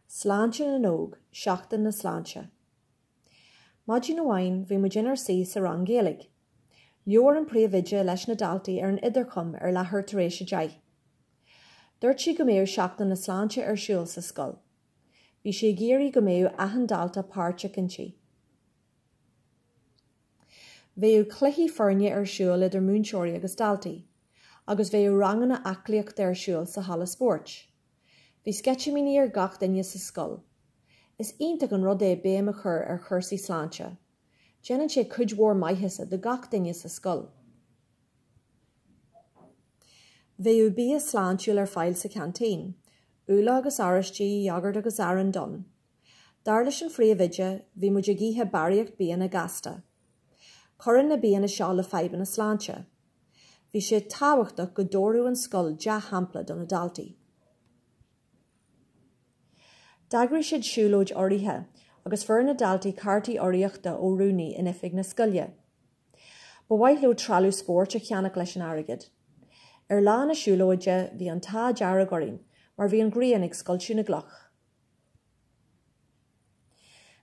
Sláinte na nóg, seachtain na sláinte. Maidí na bhain bhí mu ginar sí sa rang Gaeilge. Leor an príomhide leis na daltaí ar an idirchum ar láthair tar éis a deich. Dúirt si go méoh seachtain na sláinte ar siúl sa scoil. Bhí sé géirí go méoh aithin dalta páirte cintí. Bhéadh cluichí foirne ar siúl idir múinseoirí agus daltaí, agus bhéadh ranganna aclaíocht ar siúl sa hala spórt. Bhí sceitiméní ar gach duine sa scoil. Is ionta an rud é béim a chur ar chuirsaí sláinte. Déanann sé cuidmhór maithise de gach duine sa scoil. Bhéadh bí a sláintiúil ar fáil sa canteen, úla agus arastí, jogurt agus aran don. Dar leis an phríomhide, bhí muid a gcíthe baríocht bíon a gasta. Curann na bíon a seo le feiban na sláinte. Bhí sé táhachtach go dóirú an scoil de hampla don na daltaí. D'eagraigh siad siúlóid orthaithe agus fear na daltaí cartaí orthaíochta ó rúnaí in ifig na scoile. Ba mhaith le tralú spórt a cheannach leis an airgid. Ar lá na siúlóide bhí an tá deara gorín, mar bhí an grian ag scoilsiú na gloch.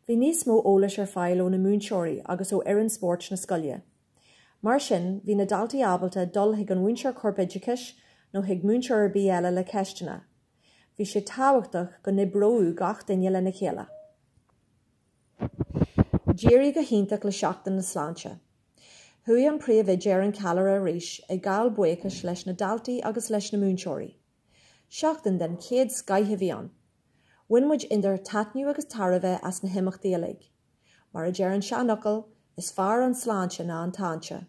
Bhí níos mó eolais ar fáil ó na múinseoirí agus ó oireann spórt na scoile. Mar sin, bhí na daltaí ábalta dul ag an múinseoir corpidicais nó ag múinseoir bí eile le ceistena. Bhí sé táhachtach go nibróú gach duine le na chéile. Déirí go hintach le seachtain na sláinte. Thuaigh an príomhide ar an cealar a rís ag gáil buíochas leis na daltaí agus leis na múinseoirí. Seachtain den céad scaithe bhí an. Bhain idir taitniú agus tarbheith as na himachtaí a lig. Mar a dear an seanachal is fearr an sláinte ná an táinte.